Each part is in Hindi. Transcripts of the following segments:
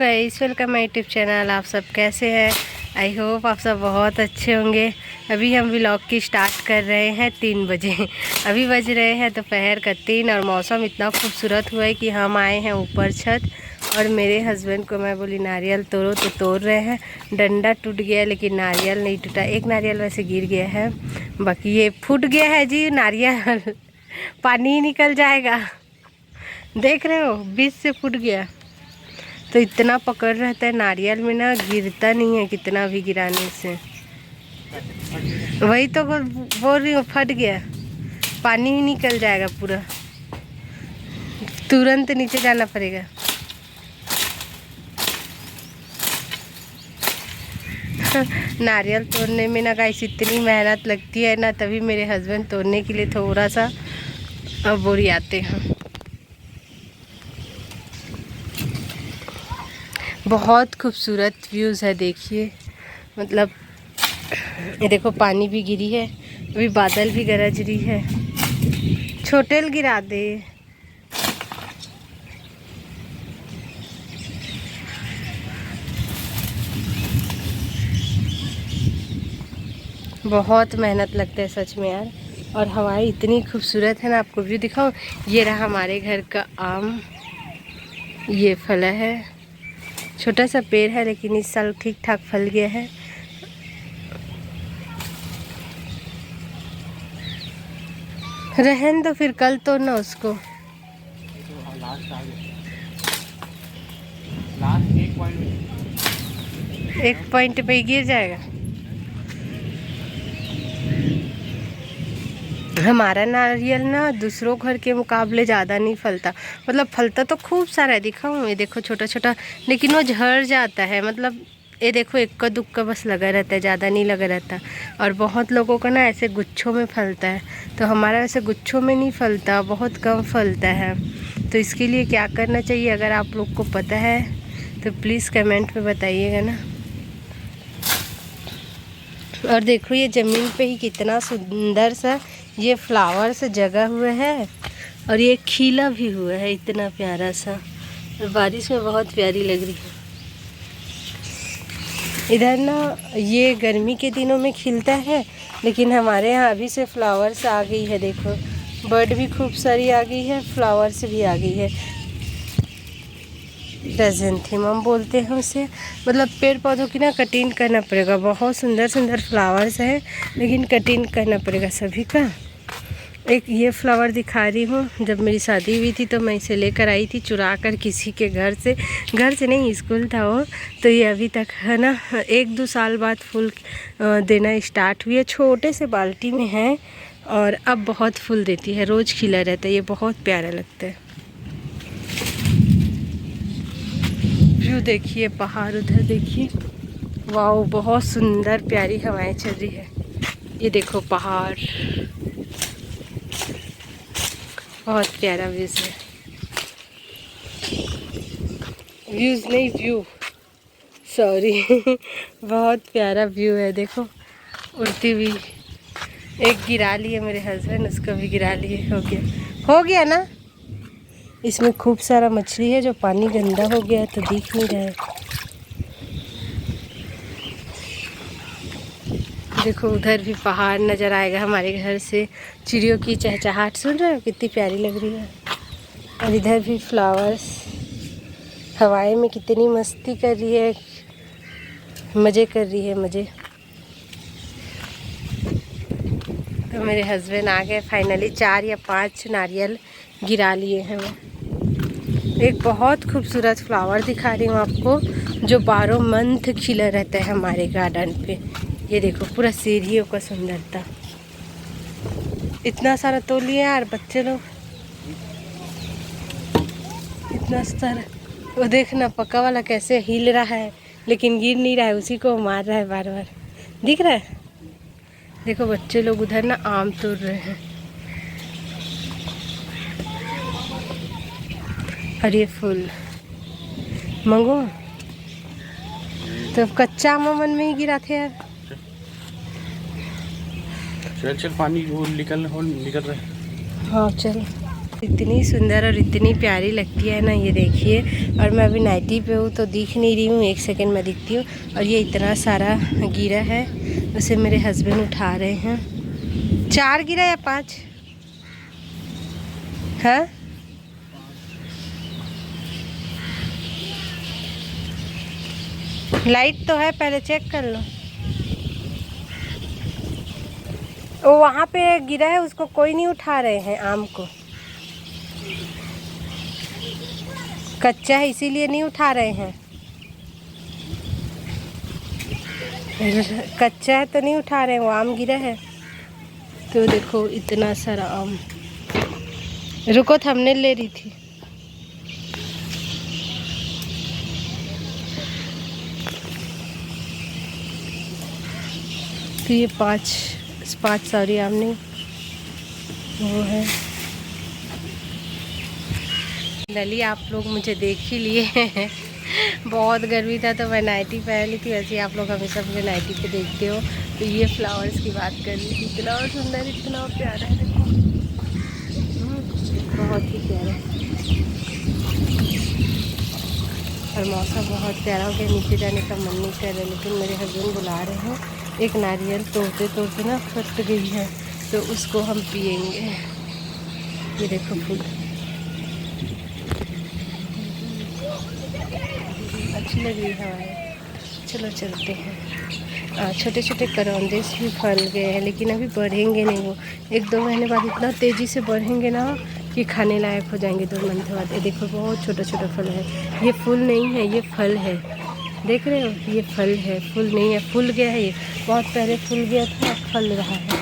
Guys welcome my YouTube channel. आप सब कैसे हैं? आई होप आप सब बहुत अच्छे होंगे। अभी हम व्लॉग की स्टार्ट कर रहे हैं 3 बजे। अभी बज रहे हैं दोपहर का 3 और मौसम इतना खूबसूरत हुआ है कि हम आए हैं ऊपर छत और मेरे हस्बैंड को मैं बोली नारियल तोड़ो तो तोड़ रहे हैं। डंडा टूट गया लेकिन नारियल नहीं टूटा। एक नारियल वैसे गिर गया है, बाकी ये फूट गया है जी नारियल। पानी ही निकल जाएगा, देख रहे हो बीच से फूट गया। तो इतना पकड़ रहता है नारियल में ना, गिरता नहीं है कितना भी गिराने से। वही तो बोल रही हूँ, फट गया, पानी ही निकल जाएगा पूरा, तुरंत नीचे जाना पड़ेगा। नारियल तोड़ने में ना गाइस इतनी मेहनत लगती है ना, तभी मेरे हस्बैंड तोड़ने के लिए थोड़ा सा बोरियाते हैं। बहुत खूबसूरत व्यूज़ है, देखिए। मतलब ये देखो पानी भी गिरी है, अभी बादल भी गरज रही है। छोटेल गिरा दे। बहुत मेहनत लगता है सच में यार। और हवाएं इतनी खूबसूरत है ना, आपको व्यू दिखाऊं। ये रहा हमारे घर का आम, ये फल है। छोटा सा पेड़ है लेकिन इस साल ठीक ठाक फल गया है। रहन दो फिर कल तोड़ना उसको। एक पॉइंट पे गिर जाएगा। हमारा नारियल ना दूसरों घर के मुकाबले ज़्यादा नहीं फलता। मतलब फलता तो खूब सारा है, दिखाऊँ ये देखो छोटा छोटा, लेकिन वो झड़ जाता है। मतलब ये देखो इक्का दुक्का बस लगा रहता है, ज़्यादा नहीं लगा रहता। और बहुत लोगों का ना ऐसे गुच्छों में फलता है, तो हमारा वैसे गुच्छों में नहीं फलता, बहुत कम फलता है। तो इसके लिए क्या करना चाहिए, अगर आप लोग को पता है तो प्लीज़ कमेंट में बताइएगा ना। और देखो ये ज़मीन पे ही कितना सुंदर सा ये फ्लावर से जगा हुआ है, और ये खिला भी हुआ है इतना प्यारा सा, और बारिश में बहुत प्यारी लग रही है। इधर ना ये गर्मी के दिनों में खिलता है, लेकिन हमारे यहाँ अभी से फ्लावर्स आ गई है। देखो बर्ड भी खूब सारी आ गई है, फ्लावर्स भी आ गई है। क्राइसैंथेमम बोलते हैं उसे। मतलब पेड़ पौधों की ना कटिंग करना पड़ेगा। बहुत सुंदर सुंदर फ्लावर्स हैं, लेकिन कटिंग करना पड़ेगा सभी का। एक ये फ्लावर दिखा रही हूँ, जब मेरी शादी हुई थी तो मैं इसे लेकर आई थी चुरा कर किसी के घर से नहीं, स्कूल था वो। तो ये अभी तक है ना 1-2 साल बाद फूल देना स्टार्ट हुई है। छोटे से बाल्टी में है और अब बहुत फूल देती है, रोज़ खिला रहता है। ये बहुत प्यारा लगता है। व्यू देखिए, पहाड़ उधर देखिए, वाह बहुत सुंदर प्यारी हवाएं चल रही है। ये देखो पहाड़, बहुत प्यारा व्यूज है। व्यूज नहीं व्यू, सॉरी। बहुत प्यारा व्यू है, देखो उड़ती हुई। एक गिरा लिए मेरे हस्बैंड, उसको भी गिरा लिए। हो गया ना। इसमें खूब सारा मछली है, जो पानी गंदा हो गया है तो दिख नहीं रहा है। देखो उधर भी पहाड़ नज़र आएगा हमारे घर से। चिड़ियों की चहचहाहट सुन रहे हो, कितनी प्यारी लग रही है। और इधर भी फ्लावर्स हवाएं में कितनी मस्ती कर रही है, मज़े कर रही है, मज़े। तो मेरे हस्बैंड आ गए फाइनली। 4 या 5 नारियल गिरा लिए हैं वो। एक बहुत खूबसूरत फ्लावर दिखा रही हूँ आपको, जो 12 मंथ खिला रहता है हमारे गार्डन पे। ये देखो पूरा सीढ़ियों का सुंदरता। इतना सारा तोड़ लिए यार बच्चे लोग, इतना सारा। वो देखना पक्का वाला कैसे हिल रहा है, लेकिन गिर नहीं रहा है, उसी को मार रहा है बार बार। दिख रहा है? देखो बच्चे लोग उधर ना आम तोड़ रहे हैं। और ये फूल मंगो तो कच्चा मन में ही गिरा थे यार। चल पानी वो निकल रहा है। हाँ चल। इतनी सुंदर और इतनी प्यारी लगती है ना, ये देखिए। और मैं अभी नाइटी पे हूँ तो दिख नहीं रही हूँ, एक सेकंड में दिखती हूँ। और ये इतना सारा गिरा है, उसे मेरे हस्बैंड उठा रहे हैं। 4 गिरा या 5? हाँ, लाइट तो है, पहले चेक कर लो। वो वहाँ पे गिरा है, उसको कोई नहीं उठा रहे हैं। आम को कच्चा है इसीलिए नहीं उठा रहे हैं। कच्चा है तो नहीं उठा रहे हैं, वो आम गिरा है। तो देखो इतना सारा आम। रुको, थंबनेल ले रही थी। तो ये पाँच सॉरी आम नहीं, वो है नली। आप लोग मुझे देख ही लिए हैं। बहुत गर्मी था तो मैं नाइटी पहन ली थी, वैसे आप लोग हमेशा मुझे नाइटी पे देखते हो। तो ये फ्लावर्स की बात कर रही थी, इतना सुंदर, इतना प्यारा है, देखो बहुत ही प्यारा। और मौसम बहुत प्यारा हो गया, नीचे जाने का मन नहीं कर रहा, लेकिन मेरे हस्बैंड बुला रहे हैं। एक नारियल तोड़ते तोड़ते ना फट गई है, तो उसको हम पियेंगे। ये देखो फूल अच्छी लग रही है। चलो चलते हैं। छोटे छोटे करौंदे भी फल गए हैं, लेकिन अभी बढ़ेंगे नहीं। वो 1-2 महीने बाद इतना तेज़ी से बढ़ेंगे ना कि खाने लायक हो जाएंगे 2 महीने बाद। ये देखो बहुत छोटा छोटा फल है। ये फूल नहीं है, ये फल है, देख रहे हो? ये फल है, फूल नहीं है। फूल गया है, ये बहुत पहले फूल गया था, अब फल रहा है।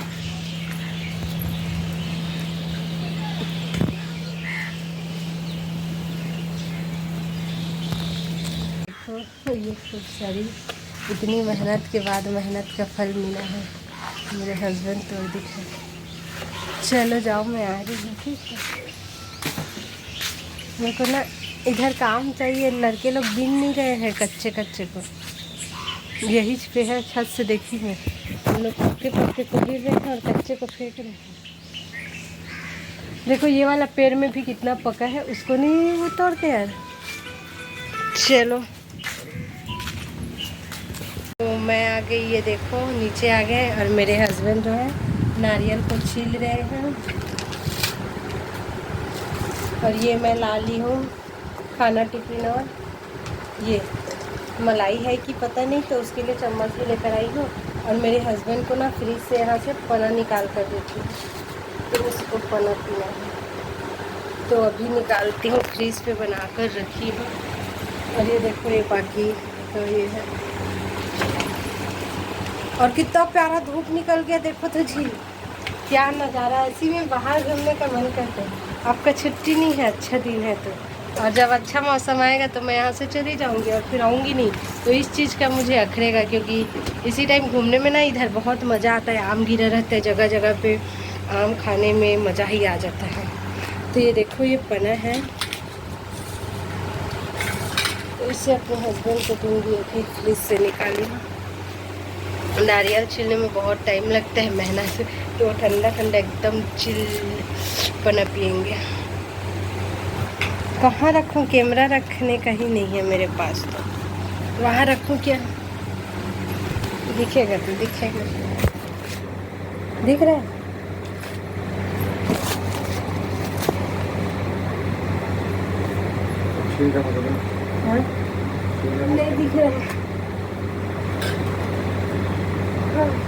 तो ये खूब सारी, इतनी मेहनत के बाद मेहनत का फल मिला है। मेरे हस्बैंड तोड़ दिखे। चलो जाओ, मैं आ रही हूँ, ठीक है? मेरे को ना इधर काम चाहिए, लड़के लोग बीन नहीं रहे हैं कच्चे कच्चे को। यही पे है, छत से देखी है, हम लोग पक्के पक्के को गिर रहे हैं और कच्चे को फेंक रहे हैं। देखो ये वाला पेड़ में भी कितना पका है, उसको नहीं वो तोड़ते यार। चलो तो मैं आ गई, ये देखो नीचे आ गए। और मेरे हस्बैंड जो है नारियल को छील रहे हैं। और ये मैं ला ली हूँ खाना टिफिन। और ये मलाई है कि पता नहीं, तो उसके लिए चम्मच भी लेकर आई हूँ। और मेरे हस्बैंड को ना फ्रिज से यहाँ से पना निकाल कर देती हूँ, तो उसको पना पीना है, तो अभी निकालती हूँ, फ्रीज पे बना कर रखी हूँ। और ये देखो ये बाकी तो ये है। और कितना प्यारा धूप निकल गया, देखो तो जी, क्या नज़ारा। इसी में बाहर घूमने का मन करता है। आपका छुट्टी नहीं है, अच्छा दिन है तो। और जब अच्छा मौसम आएगा तो मैं यहाँ से चली जाऊँगी और फिर आऊँगी नहीं। तो इस चीज़ का मुझे अखरेगा, क्योंकि इसी टाइम घूमने में ना इधर बहुत मज़ा आता है। आम गिरा रहता है जगह जगह पे, आम खाने में मज़ा ही आ जाता है। तो ये देखो ये पना है, तो इससे अपने हस्बैंड को दूँगी, अभी फ्रिज से निकाली। नारियल छीलने में बहुत टाइम लगता है, मेहनत, तो ठंडा ठंडा एकदम चिल पना पियेंगे। कहाँ रखूँ? कैमरा रखने का ही नहीं है मेरे पास, तो वहाँ रखूँ क्या? दिखेगा तो दिखेगा, दिख रहा है? हाँ? नहीं दिख रहा है। हाँ।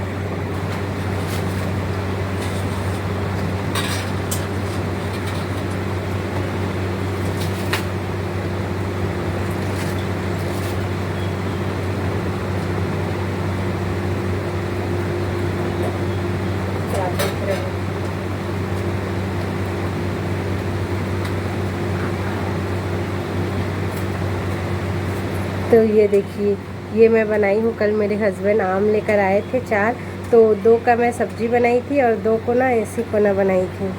तो ये देखिए, ये मैं बनाई हूँ। कल मेरे हस्बैंड आम लेकर आए थे 4, तो 2 का मैं सब्जी बनाई थी और 2 को ना ऐसी पना बनाई थी।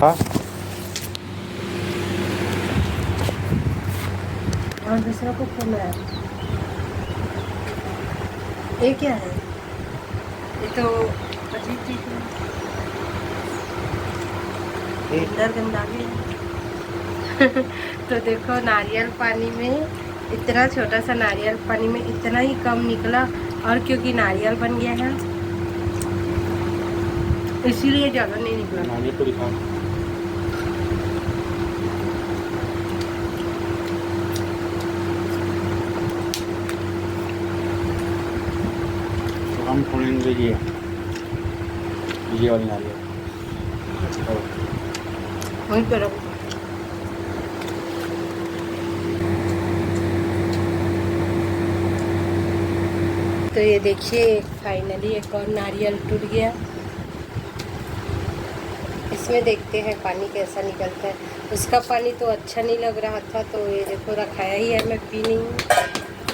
हाँ? और दूसरा को फोन आया, ये क्या है? तो अजीब चीज है, अंदर गंदा भी है। तो देखो नारियल पानी में, इतना छोटा सा नारियल पानी में इतना ही कम निकला, और क्योंकि नारियल बन गया है इसीलिए ज़्यादा नहीं निकला। नारियल को दिखा, तो हम खोलेंगे ये वाली नारियल वहीं पे रखो। तो ये देखिए फाइनली एक और नारियल टूट गया। इसमें देखते हैं पानी कैसा निकलता है। उसका पानी तो अच्छा नहीं लग रहा था, तो ये देखो रखाया ही है, मैं पी नहीं हूँ।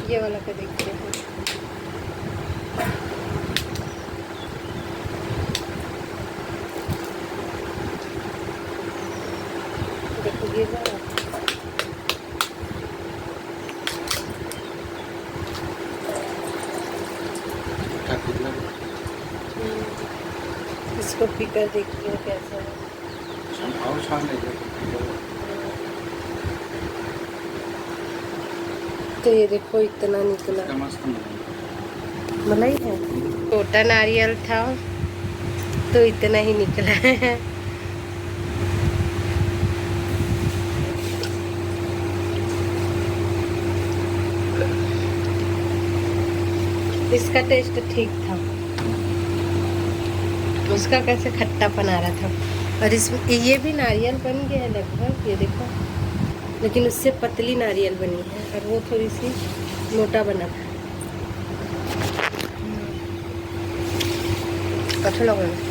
ये वाला का देखते हैं। देखो गिर रहा है। इसको पीकर देखती हूँ कैसा है। तो ये देखो इतना निकला, मलाई है। छोटा नारियल था तो इतना ही निकला है। इसका टेस्ट ठीक था, उसका कैसे खट्टापन आ रहा था। और इसमें ये भी नारियल बन गया है लगभग, ये देखो, लेकिन उससे पतली नारियल बनी है और वो थोड़ी सी मोटा बना था। अच्छा लगा।